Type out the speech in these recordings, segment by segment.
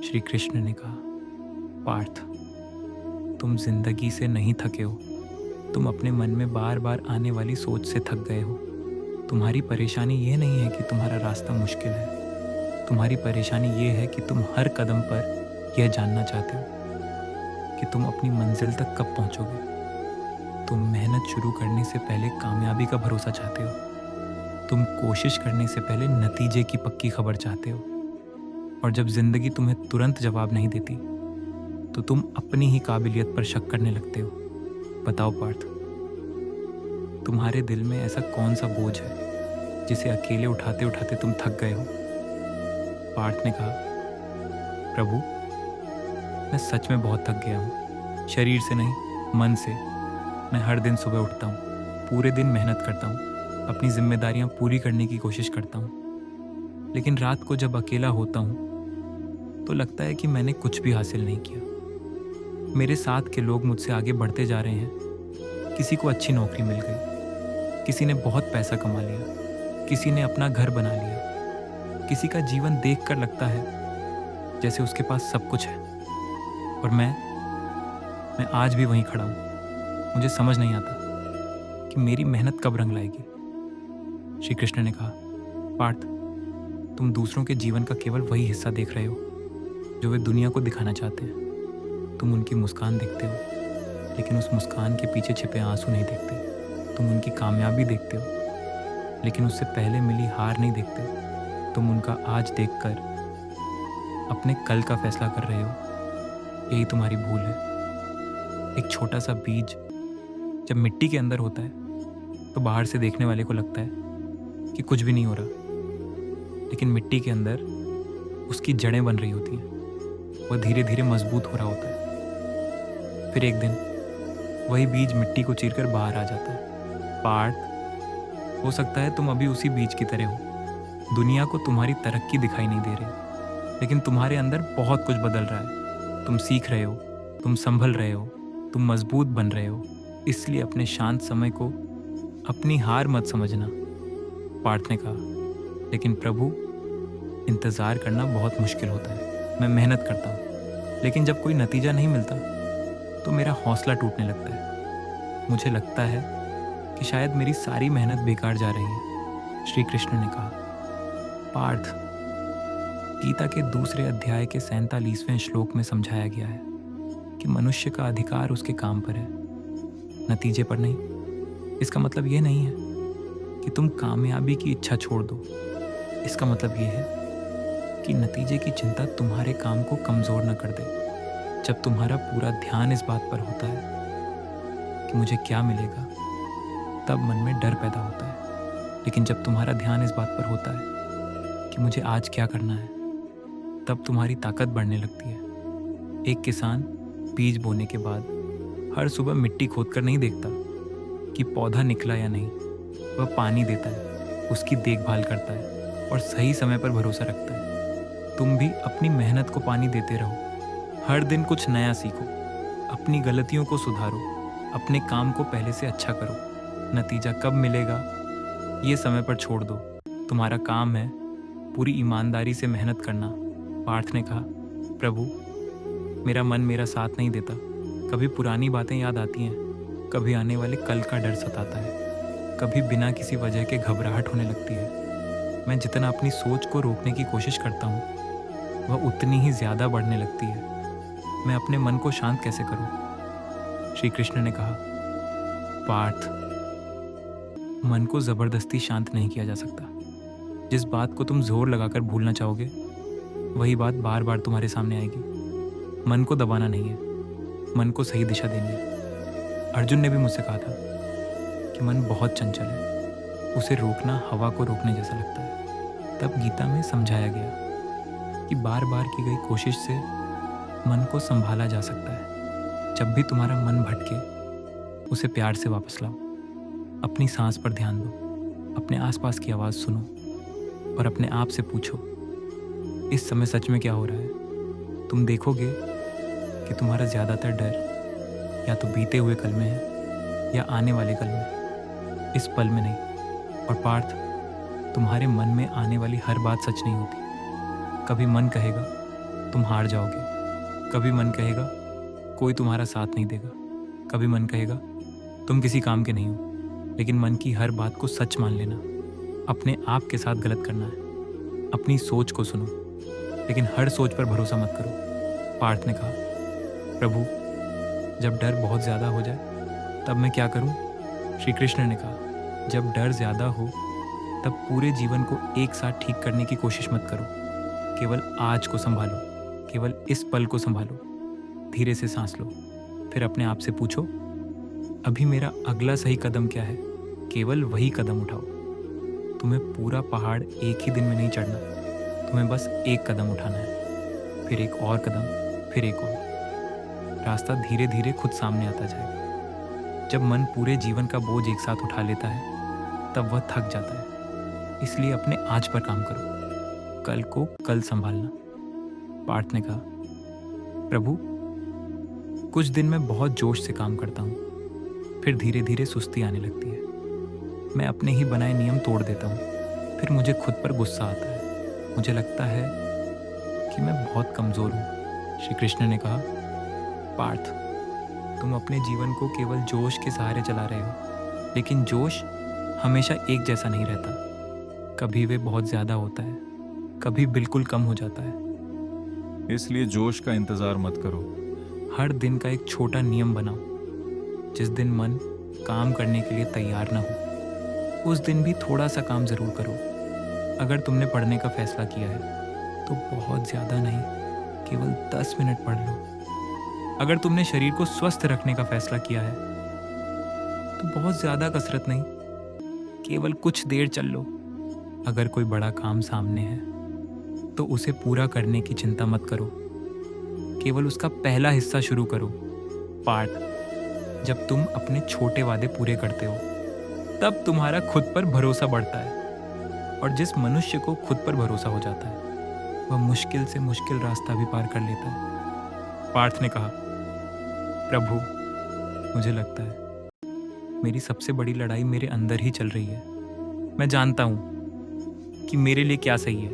श्री कृष्ण ने कहा, पार्थ, तुम जिंदगी से नहीं थके हो। तुम अपने मन में बार बार आने वाली सोच से थक गए हो। तुम्हारी परेशानी ये नहीं है कि तुम्हारा रास्ता मुश्किल है। तुम्हारी परेशानी ये है कि तुम हर कदम पर यह जानना चाहते हो कि तुम अपनी मंजिल तक कब पहुंचोगे। तुम मेहनत शुरू करने से पहले कामयाबी का भरोसा चाहते हो। तुम कोशिश करने से पहले नतीजे की पक्की खबर चाहते हो। और जब जिंदगी तुम्हें तुरंत जवाब नहीं देती तो तुम अपनी ही काबिलियत पर शक करने लगते हो। बताओ पार्थ, तुम्हारे दिल में ऐसा कौन सा बोझ है जिसे अकेले उठाते उठाते तुम थक गए हो। पार्थ ने कहा, प्रभु, मैं सच में बहुत थक गया हूँ। शरीर से नहीं, मन से। मैं हर दिन सुबह उठता हूँ, पूरे दिन मेहनत करता हूँ, अपनी जिम्मेदारियाँ पूरी करने की कोशिश करता हूँ। लेकिन रात को जब अकेला होता हूँ तो लगता है कि मैंने कुछ भी हासिल नहीं किया। मेरे साथ के लोग मुझसे आगे बढ़ते जा रहे हैं। किसी को अच्छी नौकरी मिल गई, किसी ने बहुत पैसा कमा लिया, किसी ने अपना घर बना लिया। किसी का जीवन देखकर लगता है जैसे उसके पास सब कुछ है, और मैं आज भी वहीं खड़ा हूँ। मुझे समझ नहीं आता कि मेरी मेहनत कब रंग लाएगी। श्री कृष्ण ने कहा, पार्थ, तुम दूसरों के जीवन का केवल वही हिस्सा देख रहे हो जो वे दुनिया को दिखाना चाहते हैं। तुम उनकी मुस्कान देखते हो, लेकिन उस मुस्कान के पीछे छिपे आंसू नहीं देखते। तुम उनकी कामयाबी देखते हो, लेकिन उससे पहले मिली हार नहीं देखते। तुम उनका आज देखकर अपने कल का फैसला कर रहे हो। यही तुम्हारी भूल है। एक छोटा सा बीज जब मिट्टी के अंदर होता है तो बाहर से देखने वाले को लगता है कि कुछ भी नहीं हो रहा, लेकिन मिट्टी के अंदर उसकी जड़ें बन रही होती हैं। वह धीरे धीरे मजबूत हो रहा होता है। फिर एक दिन वही बीज मिट्टी को चीरकर बाहर आ जाता है। पार्थ, हो सकता है तुम अभी उसी बीज की तरह हो। दुनिया को तुम्हारी तरक्की दिखाई नहीं दे रही, लेकिन तुम्हारे अंदर बहुत कुछ बदल रहा है। तुम सीख रहे हो, तुम संभल रहे हो, तुम मजबूत बन रहे हो। इसलिए अपने शांत समय को अपनी हार मत समझना। पार्थ ने कहा, लेकिन प्रभु, इंतज़ार करना बहुत मुश्किल होता है। मैं मेहनत करता हूँ, लेकिन जब कोई नतीजा नहीं मिलता तो मेरा हौसला टूटने लगता है। मुझे लगता है कि शायद मेरी सारी मेहनत बेकार जा रही है। श्री कृष्ण ने कहा, पार्थ, गीता के दूसरे अध्याय के 47वें श्लोक में समझाया गया है कि मनुष्य का अधिकार उसके काम पर है, नतीजे पर नहीं। इसका मतलब ये नहीं है कि तुम कामयाबी की इच्छा छोड़ दो। इसका मतलब ये है कि नतीजे की चिंता तुम्हारे काम को कमज़ोर न कर दे। जब तुम्हारा पूरा ध्यान इस बात पर होता है कि मुझे क्या मिलेगा, तब मन में डर पैदा होता है। लेकिन जब तुम्हारा ध्यान इस बात पर होता है कि मुझे आज क्या करना है, तब तुम्हारी ताकत बढ़ने लगती है। एक किसान बीज बोने के बाद हर सुबह मिट्टी खोदकर नहीं देखता कि पौधा निकला या नहीं। वह पानी देता है, उसकी देखभाल करता है और सही समय पर भरोसा रखता है। तुम भी अपनी मेहनत को पानी देते रहो। हर दिन कुछ नया सीखो, अपनी गलतियों को सुधारो, अपने काम को पहले से अच्छा करो। नतीजा कब मिलेगा ये समय पर छोड़ दो। तुम्हारा काम है पूरी ईमानदारी से मेहनत करना। पार्थ ने कहा, प्रभु, मेरा मन मेरा साथ नहीं देता। कभी पुरानी बातें याद आती हैं, कभी आने वाले कल का डर सताता है, कभी बिना किसी वजह के घबराहट होने लगती है। मैं जितना अपनी सोच को रोकने की कोशिश करता हूँ, वह उतनी ही ज़्यादा बढ़ने लगती है। मैं अपने मन को शांत कैसे करूं? श्री कृष्ण ने कहा, पार्थ, मन को ज़बरदस्ती शांत नहीं किया जा सकता। जिस बात को तुम जोर लगाकर भूलना चाहोगे, वही बात बार बार तुम्हारे सामने आएगी। मन को दबाना नहीं है, मन को सही दिशा देनी है। अर्जुन ने भी मुझसे कहा था कि मन बहुत चंचल है, उसे रोकना हवा को रोकने जैसा लगता है। तब गीता में समझाया गया कि बार बार की गई कोशिश से मन को संभाला जा सकता है। जब भी तुम्हारा मन भटके, उसे प्यार से वापस लाओ। अपनी सांस पर ध्यान दो, अपने आसपास की आवाज़ सुनो और अपने आप से पूछो, इस समय सच में क्या हो रहा है? तुम देखोगे कि तुम्हारा ज़्यादातर डर या तो बीते हुए कल में है या आने वाले कल में, इस पल में नहीं। और पार्थ, तुम्हारे मन में आने वाली हर बात सच नहीं होती। कभी मन कहेगा तुम हार जाओगे। कभी मन कहेगा कोई तुम्हारा साथ नहीं देगा, कभी मन कहेगा तुम किसी काम के नहीं हो। लेकिन मन की हर बात को सच मान लेना, अपने आप के साथ गलत करना है। अपनी सोच को सुनो, लेकिन हर सोच पर भरोसा मत करो। पार्थ ने कहा, प्रभु जब डर बहुत ज़्यादा हो जाए तब मैं क्या करूं? श्री कृष्ण ने कहा, जब डर ज़्यादा हो तब पूरे जीवन को एक साथ ठीक करने की कोशिश मत करो। केवल आज को संभालो, केवल इस पल को संभालो। धीरे से सांस लो, फिर अपने आप से पूछो, अभी मेरा अगला सही कदम क्या है? केवल वही कदम उठाओ। तुम्हें पूरा पहाड़ एक ही दिन में नहीं चढ़ना, तुम्हें बस एक कदम उठाना है, फिर एक और कदम, फिर एक और। रास्ता धीरे धीरे खुद सामने आता जाएगा। जब मन पूरे जीवन का बोझ एक साथ उठा लेता है तब वह थक जाता है। इसलिए अपने आज पर काम करो, कल को कल संभालना। पार्थ ने कहा, प्रभु कुछ दिन मैं बहुत जोश से काम करता हूँ, फिर धीरे धीरे सुस्ती आने लगती है। मैं अपने ही बनाए नियम तोड़ देता हूँ, फिर मुझे खुद पर गुस्सा आता है। मुझे लगता है कि मैं बहुत कमज़ोर हूँ। श्री कृष्ण ने कहा, पार्थ तुम अपने जीवन को केवल जोश के सहारे चला रहे हो, लेकिन जोश हमेशा एक जैसा नहीं रहता। कभी वे बहुत ज़्यादा होता है, कभी बिल्कुल कम हो जाता है। इसलिए जोश का इंतज़ार मत करो। हर दिन का एक छोटा नियम बनाओ। जिस दिन मन काम करने के लिए तैयार ना हो, उस दिन भी थोड़ा सा काम ज़रूर करो। अगर तुमने पढ़ने का फैसला किया है तो बहुत ज़्यादा नहीं, केवल 10 मिनट पढ़ लो। अगर तुमने शरीर को स्वस्थ रखने का फैसला किया है तो बहुत ज़्यादा कसरत नहीं, केवल कुछ देर चल लो। अगर कोई बड़ा काम सामने है तो उसे पूरा करने की चिंता मत करो, केवल उसका पहला हिस्सा शुरू करो। पार्थ जब तुम अपने छोटे वादे पूरे करते हो तब तुम्हारा खुद पर भरोसा बढ़ता है, और जिस मनुष्य को खुद पर भरोसा हो जाता है वह मुश्किल से मुश्किल रास्ता भी पार कर लेता है। पार्थ ने कहा, प्रभु मुझे लगता है मेरी सबसे बड़ी लड़ाई मेरे अंदर ही चल रही है। मैं जानता हूँ कि मेरे लिए क्या सही है,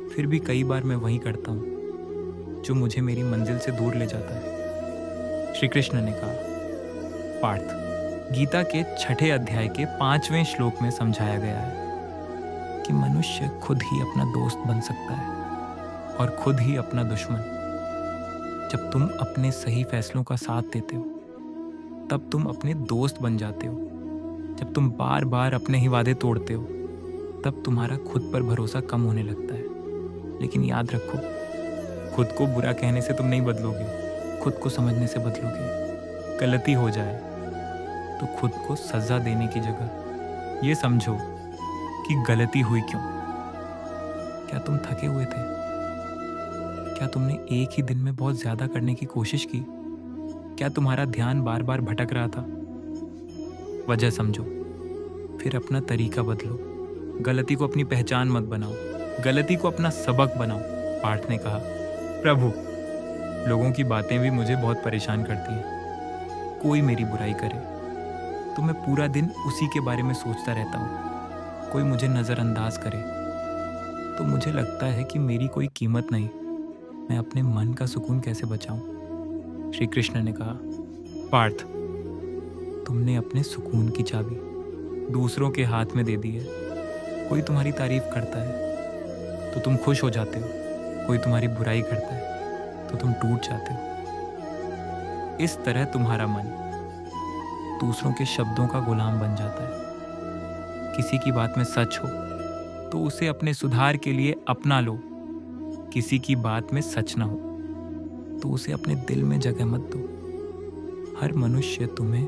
फिर भी कई बार मैं वही करता हूँ जो मुझे मेरी मंजिल से दूर ले जाता है। श्री कृष्ण ने कहा, पार्थ गीता के 6 अध्याय के 5वें श्लोक में समझाया गया है कि मनुष्य खुद ही अपना दोस्त बन सकता है और खुद ही अपना दुश्मन। जब तुम अपने सही फैसलों का साथ देते हो तब तुम अपने दोस्त बन जाते हो। जब तुम बार बार अपने ही वादे तोड़ते हो तब तुम्हारा खुद पर भरोसा कम होने लगता है। लेकिन याद रखो, खुद को बुरा कहने से तुम नहीं बदलोगे, खुद को समझने से बदलोगे। गलती हो जाए तो खुद को सजा देने की जगह ये समझो कि गलती हुई क्यों। क्या तुम थके हुए थे? क्या तुमने एक ही दिन में बहुत ज़्यादा करने की कोशिश की? क्या तुम्हारा ध्यान बार बार भटक रहा था? वजह समझो, फिर अपना तरीका बदलो। गलती को अपनी पहचान मत बनाओ, गलती को अपना सबक बनाओ। पार्थ ने कहा, प्रभु लोगों की बातें भी मुझे बहुत परेशान करती हैं। कोई मेरी बुराई करे तो मैं पूरा दिन उसी के बारे में सोचता रहता हूँ। कोई मुझे नज़रअंदाज करे तो मुझे लगता है कि मेरी कोई कीमत नहीं। मैं अपने मन का सुकून कैसे बचाऊं? श्री कृष्ण ने कहा, पार्थ तुमने अपने सुकून की चाबी दूसरों के हाथ में दे दी है। कोई तुम्हारी तारीफ करता है तो तुम खुश हो जाते हो, कोई तुम्हारी बुराई करता है तो तुम टूट जाते हो। इस तरह तुम्हारा मन दूसरों के शब्दों का गुलाम बन जाता है। किसी की बात में सच हो तो उसे अपने सुधार के लिए अपना लो। किसी की बात में सच ना हो तो उसे अपने दिल में जगह मत दो। हर मनुष्य तुम्हें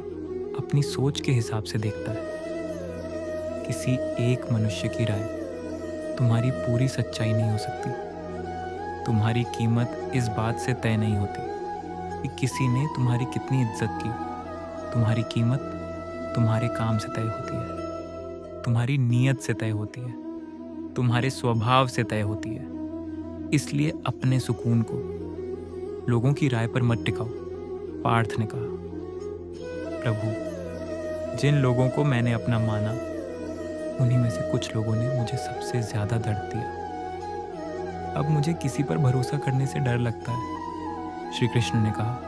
अपनी सोच के हिसाब से देखता है। किसी एक मनुष्य की राय तुम्हारी पूरी सच्चाई नहीं हो सकती। तुम्हारी कीमत इस बात से तय नहीं होती कि किसी ने तुम्हारी कितनी इज्जत की। तुम्हारी कीमत तुम्हारे काम से तय होती है, तुम्हारी नीयत से तय होती है, तुम्हारे स्वभाव से तय होती है। इसलिए अपने सुकून को लोगों की राय पर मत टिकाओ। पार्थ ने कहा, प्रभु जिन लोगों को मैंने अपना माना उन्हीं में से कुछ लोगों ने मुझे सबसे ज़्यादा दर्द दिया। अब मुझे किसी पर भरोसा करने से डर लगता है। श्री कृष्ण ने कहा,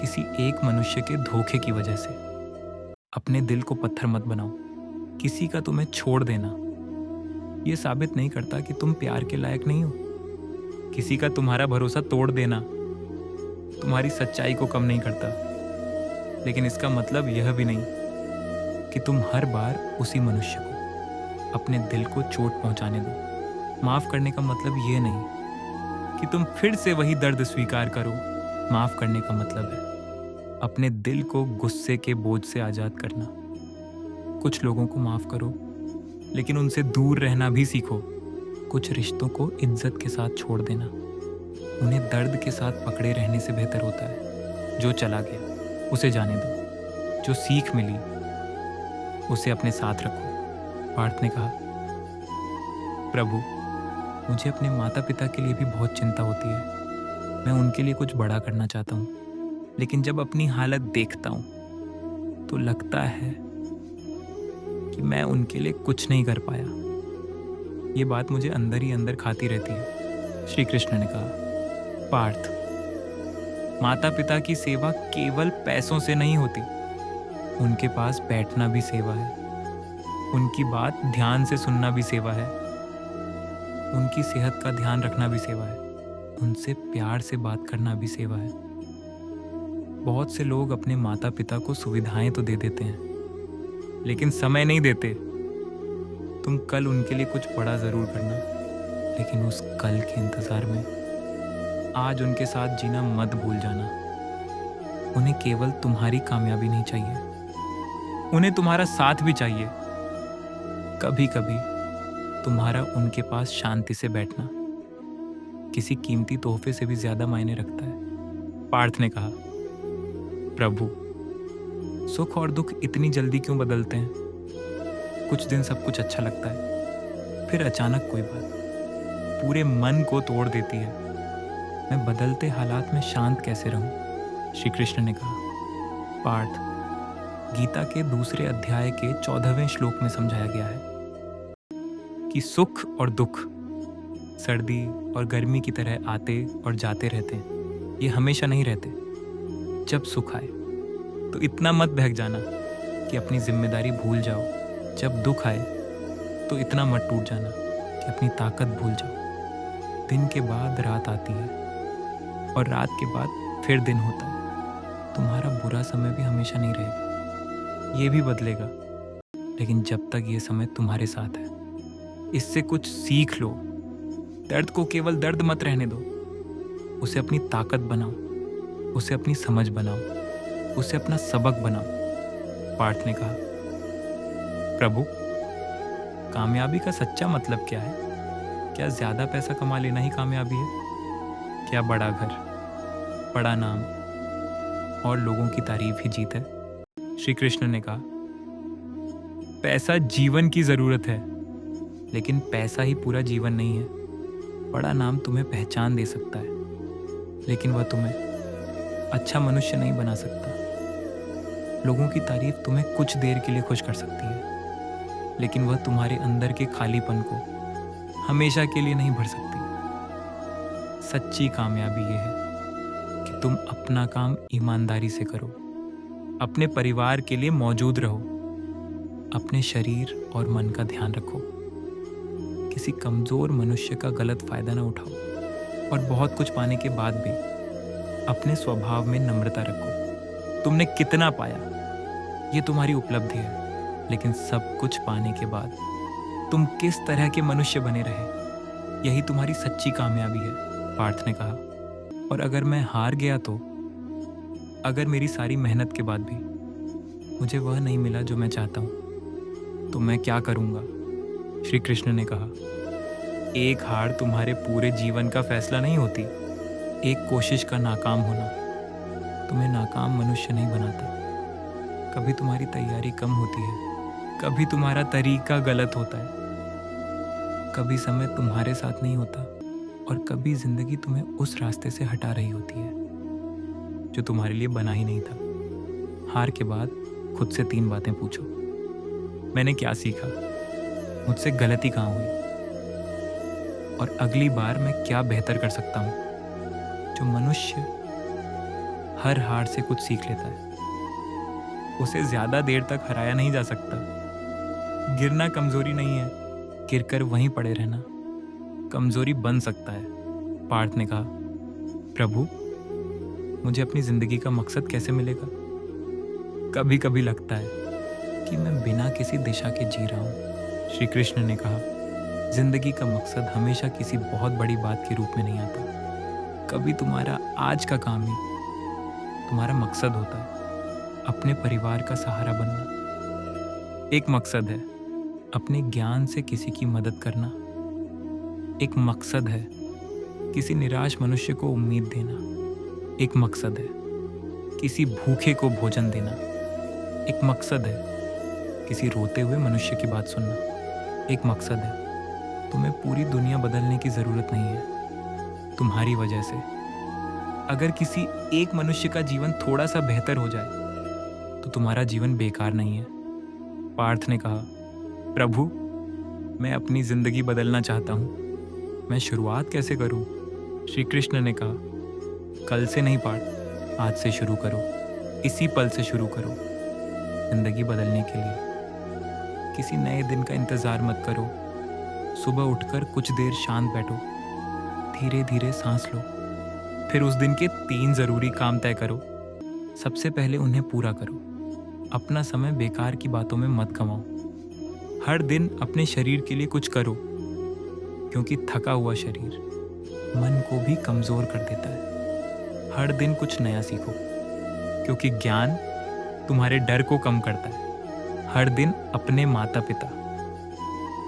किसी एक मनुष्य के धोखे की वजह से अपने दिल को पत्थर मत बनाओ। किसी का तुम्हें छोड़ देना ये साबित नहीं करता कि तुम प्यार के लायक नहीं हो। किसी का तुम्हारा भरोसा तोड़ देना तुम्हारी सच्चाई को कम नहीं करता, लेकिन इसका मतलब यह भी नहीं कि तुम हर बार उसी मनुष्य को अपने दिल को चोट पहुंचाने दो। माफ करने का मतलब यह नहीं कि तुम फिर से वही दर्द स्वीकार करो। माफ करने का मतलब है अपने दिल को गुस्से के बोझ से आजाद करना। कुछ लोगों को माफ करो, लेकिन उनसे दूर रहना भी सीखो। कुछ रिश्तों को इज्जत के साथ छोड़ देना उन्हें दर्द के साथ पकड़े रहने से बेहतर होता है। जो चला गया उसे जाने दो, जो सीख मिली उसे अपने साथ रखो। पार्थ ने कहा, प्रभु, मुझे अपने माता पिता के लिए भी बहुत चिंता होती है। मैं उनके लिए कुछ बड़ा करना चाहता हूँ, लेकिन जब अपनी हालत देखता हूँ तो लगता है कि मैं उनके लिए कुछ नहीं कर पाया। ये बात मुझे अंदर ही अंदर खाती रहती है। श्री कृष्ण ने कहा, पार्थ, माता पिता की सेवा केवल पैसों से नहीं होती। उनके पास बैठना भी सेवा है, उनकी बात ध्यान से सुनना भी सेवा है, उनकी सेहत का ध्यान रखना भी सेवा है, उनसे प्यार से बात करना भी सेवा है। बहुत से लोग अपने माता पिता को सुविधाएं तो दे देते हैं, लेकिन समय नहीं देते। तुम कल उनके लिए कुछ बड़ा जरूर करना, लेकिन उस कल के इंतजार में आज उनके साथ जीना मत भूल जाना। उन्हें केवल तुम्हारी कामयाबी नहीं चाहिए, उन्हें तुम्हारा साथ भी चाहिए। कभी कभी तुम्हारा उनके पास शांति से बैठना किसी कीमती तोहफे से भी ज्यादा मायने रखता है। पार्थ ने कहा, प्रभु, सुख और दुख इतनी जल्दी क्यों बदलते हैं? कुछ दिन सब कुछ अच्छा लगता है, फिर अचानक कोई बात पूरे मन को तोड़ देती है। मैं बदलते हालात में शांत कैसे रहूं? श्री कृष्ण ने कहा, पार्थ, गीता के दूसरे अध्याय के 14वें श्लोक में समझाया गया है कि सुख और दुख सर्दी और गर्मी की तरह आते और जाते रहते हैं। ये हमेशा नहीं रहते। जब सुख आए तो इतना मत बहक जाना कि अपनी जिम्मेदारी भूल जाओ। जब दुख आए तो इतना मत टूट जाना कि अपनी ताकत भूल जाओ। दिन के बाद रात आती है और रात के बाद फिर दिन होता है। तुम्हारा बुरा समय भी हमेशा नहीं रहेगा, ये भी बदलेगा, लेकिन जब तक ये समय तुम्हारे साथ है, इससे कुछ सीख लो। दर्द को केवल दर्द मत रहने दो, उसे अपनी ताकत बनाओ, उसे अपनी समझ बनाओ, उसे अपना सबक बनाओ। पार्थ ने कहा, प्रभु, कामयाबी का सच्चा मतलब क्या है? क्या ज्यादा पैसा कमा लेना ही कामयाबी है? क्या बड़ा घर, बड़ा नाम और लोगों की तारीफ ही जीत है? श्री कृष्ण ने कहा, पैसा जीवन की जरूरत है, लेकिन पैसा ही पूरा जीवन नहीं है। बड़ा नाम तुम्हें पहचान दे सकता है, लेकिन वह तुम्हें अच्छा मनुष्य नहीं बना सकता। लोगों की तारीफ तुम्हें कुछ देर के लिए खुश कर सकती है, लेकिन वह तुम्हारे अंदर के खालीपन को हमेशा के लिए नहीं भर सकती। सच्ची कामयाबी यह है कि तुम अपना काम ईमानदारी से करो, अपने परिवार के लिए मौजूद रहो, अपने शरीर और मन का ध्यान रखो, किसी कमजोर मनुष्य का गलत फायदा ना उठाओ, और बहुत कुछ पाने के बाद भी अपने स्वभाव में नम्रता रखो। तुमने कितना पाया ये तुम्हारी उपलब्धि है, लेकिन सब कुछ पाने के बाद तुम किस तरह के मनुष्य बने रहे, यही तुम्हारी सच्ची कामयाबी है। पार्थ ने कहा, और अगर मैं हार गया तो, अगर मेरी सारी मेहनत के बाद भी मुझे वह नहीं मिला जो मैं चाहता हूं, तो मैं क्या करूंगा? श्री कृष्ण ने कहा, एक हार तुम्हारे पूरे जीवन का फैसला नहीं होती। एक कोशिश का नाकाम होना तुम्हें नाकाम मनुष्य नहीं बनाता। कभी तुम्हारी तैयारी कम होती है, कभी तुम्हारा तरीका गलत होता है, कभी समय तुम्हारे साथ नहीं होता, और कभी जिंदगी तुम्हें उस रास्ते से हटा रही होती है जो तुम्हारे लिए बना ही नहीं था। हार के बाद खुद से 3 बातें पूछो, मैंने क्या सीखा? मुझसे गलती कहाँ हुई? और अगली बार मैं क्या बेहतर कर सकता हूँ। जो मनुष्य हर हार से कुछ सीख लेता है, उसे ज्यादा देर तक हराया नहीं जा सकता। गिरना कमजोरी नहीं है, गिरकर वहीं पड़े रहना कमजोरी बन सकता है। पार्थ ने कहा, प्रभु, मुझे अपनी जिंदगी का मकसद कैसे मिलेगा? कभी कभी लगता है कि मैं बिना किसी दिशा के जी रहा हूँ। श्री कृष्ण ने कहा, जिंदगी का मकसद हमेशा किसी बहुत बड़ी बात के रूप में नहीं आता। कभी तुम्हारा आज का काम ही तुम्हारा मकसद होता है। अपने परिवार का सहारा बनना एक मकसद है। अपने ज्ञान से किसी की मदद करना एक मकसद है। किसी निराश मनुष्य को उम्मीद देना एक मकसद है। किसी भूखे को भोजन देना एक मकसद है। किसी रोते हुए मनुष्य की बात सुनना एक मकसद है। तुम्हें पूरी दुनिया बदलने की जरूरत नहीं है। तुम्हारी वजह से अगर किसी एक मनुष्य का जीवन थोड़ा सा बेहतर हो जाए तो तुम्हारा जीवन बेकार नहीं है। पार्थ ने कहा, प्रभु, मैं अपनी जिंदगी बदलना चाहता हूँ। मैं शुरुआत कैसे करूँ? श्री कृष्ण ने कहा, कल से नहीं पार्थ, आज से शुरू करो। इसी पल से शुरू करो। जिंदगी बदलने के लिए किसी नए दिन का इंतजार मत करो। सुबह उठकर कुछ देर शांत बैठो, धीरे धीरे सांस लो, फिर उस दिन के 3 जरूरी काम तय करो। सबसे पहले उन्हें पूरा करो। अपना समय बेकार की बातों में मत गंवाओ। हर दिन अपने शरीर के लिए कुछ करो, क्योंकि थका हुआ शरीर मन को भी कमजोर कर देता है। हर दिन कुछ नया सीखो, क्योंकि ज्ञान तुम्हारे डर को कम करता है। हर दिन अपने माता पिता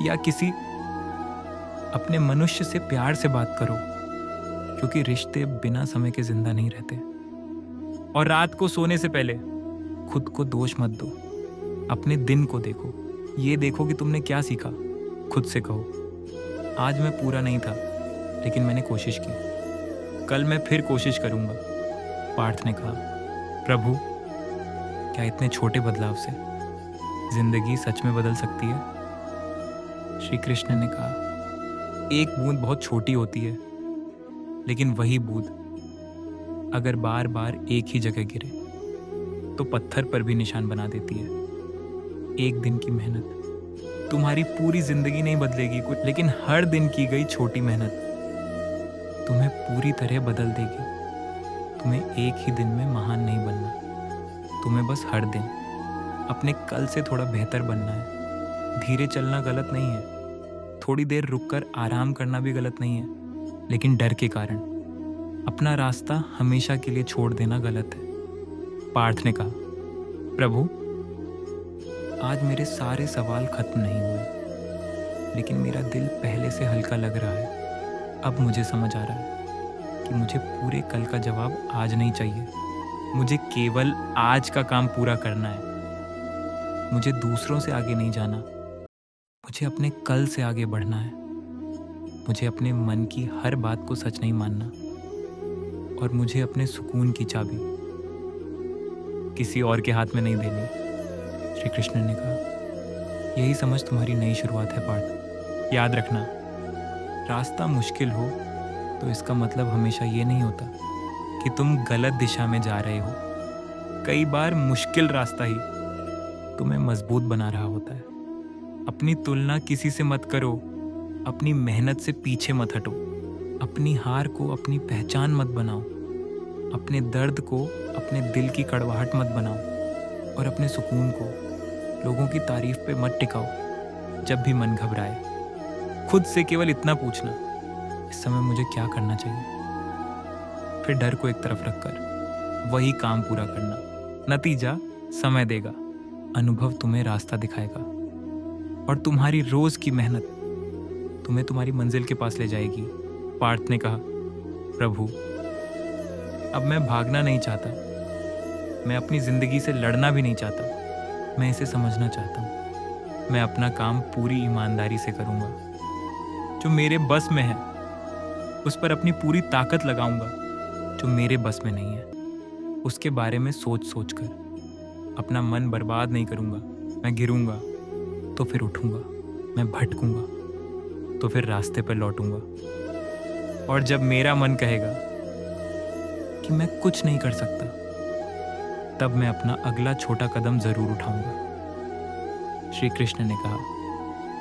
या किसी अपने मनुष्य से प्यार से बात करो, क्योंकि रिश्ते बिना समय के जिंदा नहीं रहते। और रात को सोने से पहले खुद को दोष मत दो। अपने दिन को देखो, ये देखो कि तुमने क्या सीखा। खुद से कहो, आज मैं पूरा नहीं था, लेकिन मैंने कोशिश की। कल मैं फिर कोशिश करूंगा। पार्थ ने कहा, प्रभु, क्या इतने छोटे बदलाव से जिंदगी सच में बदल सकती है? श्री कृष्ण ने कहा, एक बूंद बहुत छोटी होती है, लेकिन वही बूंद अगर बार बार एक ही जगह गिरे तो पत्थर पर भी निशान बना देती है। एक दिन की मेहनत तुम्हारी पूरी जिंदगी नहीं बदलेगी कुछ, लेकिन हर दिन की गई छोटी मेहनत तुम्हें पूरी तरह बदल देगी। तुम्हें एक ही दिन में महान नहीं बनना। तुम्हें बस हर दिन अपने कल से थोड़ा बेहतर बनना है। धीरे चलना गलत नहीं है, थोड़ी देर रुककर आराम करना भी गलत नहीं है, लेकिन डर के कारण अपना रास्ता हमेशा के लिए छोड़ देना गलत है। पार्थ ने कहा, प्रभु, आज मेरे सारे सवाल खत्म नहीं हुए, लेकिन मेरा दिल पहले से हल्का लग रहा है। अब मुझे समझ आ रहा है कि मुझे पूरे कल का जवाब आज नहीं चाहिए। मुझे केवल आज का काम पूरा करना है। मुझे दूसरों से आगे नहीं जाना, मुझे अपने कल से आगे बढ़ना है। मुझे अपने मन की हर बात को सच नहीं मानना, और मुझे अपने सुकून की चाबी किसी और के हाथ में नहीं देनी। श्री कृष्ण ने कहा, यही समझ तुम्हारी नई शुरुआत है पार्थ। याद रखना, रास्ता मुश्किल हो तो इसका मतलब हमेशा ये नहीं होता कि तुम गलत दिशा में जा रहे हो। कई बार मुश्किल रास्ता ही तुम्हें मजबूत बना रहा होता है। अपनी तुलना किसी से मत करो। अपनी मेहनत से पीछे मत हटो। अपनी हार को अपनी पहचान मत बनाओ। अपने दर्द को अपने दिल की कड़वाहट मत बनाओ, और अपने सुकून को लोगों की तारीफ पे मत टिकाओ। जब भी मन घबराए, खुद से केवल इतना पूछना, इस समय मुझे क्या करना चाहिए? फिर डर को एक तरफ रखकर वही काम पूरा करना। नतीजा समय देगा, अनुभव तुम्हें रास्ता दिखाएगा, और तुम्हारी रोज की मेहनत तुम्हें तुम्हारी मंजिल के पास ले जाएगी। पार्थ ने कहा, प्रभु, अब मैं भागना नहीं चाहता। मैं अपनी जिंदगी से लड़ना भी नहीं चाहता। मैं इसे समझना चाहता हूँ। मैं अपना काम पूरी ईमानदारी से करूँगा। जो मेरे बस में है उस पर अपनी पूरी ताकत लगाऊंगा। जो मेरे बस में नहीं है उसके बारे में सोच सोच कर अपना मन बर्बाद नहीं करूँगा। मैं गिरूँगा तो फिर उठूँगा, मैं भटकूँगा तो फिर रास्ते पर लौटूंगा। और जब मेरा मन कहेगा कि मैं कुछ नहीं कर सकता, तब मैं अपना अगला छोटा कदम जरूर उठाऊंगा। श्री कृष्ण ने कहा,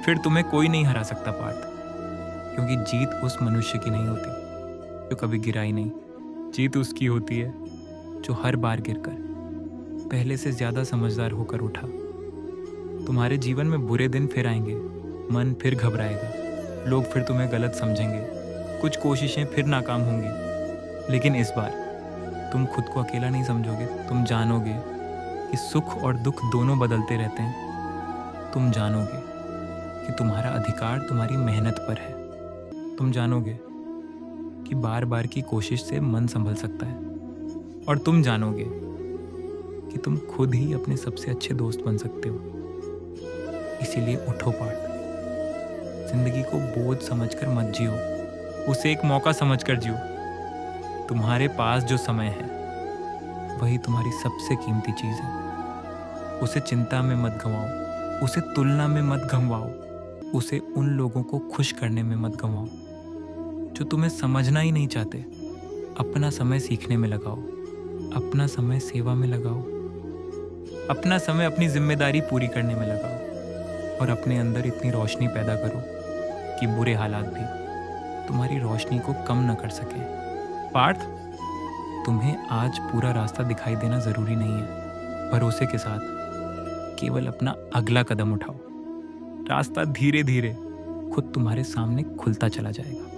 फिर तुम्हें कोई नहीं हरा सकता पार्थ, क्योंकि जीत उस मनुष्य की नहीं होती जो कभी गिरा ही नहीं। जीत उसकी होती है जो हर बार गिरकर पहले से ज्यादा समझदार होकर उठा। तुम्हारे जीवन में बुरे दिन फिर आएंगे, मन फिर घबराएगा, लोग फिर तुम्हें गलत समझेंगे, कुछ कोशिशें फिर नाकाम होंगी, लेकिन इस बार तुम खुद को अकेला नहीं समझोगे। तुम जानोगे कि सुख और दुख दोनों बदलते रहते हैं। तुम जानोगे कि तुम्हारा अधिकार तुम्हारी मेहनत पर है। तुम जानोगे कि बार बार की कोशिश से मन संभल सकता है। और तुम जानोगे कि तुम खुद ही अपने सबसे अच्छे दोस्त बन सकते हो। इसीलिए उठो पार्थ, जिंदगी को बोझ समझकर मत जियो, उसे एक मौका समझकर जियो। तुम्हारे पास जो समय है वही तुम्हारी सबसे कीमती चीज है। उसे चिंता में मत गंवाओ, उसे तुलना में मत गंवाओ, उसे उन लोगों को खुश करने में मत गंवाओ जो तुम्हें समझना ही नहीं चाहते। अपना समय सीखने में लगाओ, अपना समय सेवा में लगाओ, अपना समय अपनी जिम्मेदारी पूरी करने में लगाओ, और अपने अंदर इतनी रोशनी पैदा करो कि बुरे हालात भी तुम्हारी रोशनी को कम न कर सके। पार्थ, तुम्हें आज पूरा रास्ता दिखाई देना जरूरी नहीं है। भरोसे के साथ केवल अपना अगला कदम उठाओ। रास्ता धीरे धीरे खुद तुम्हारे सामने खुलता चला जाएगा।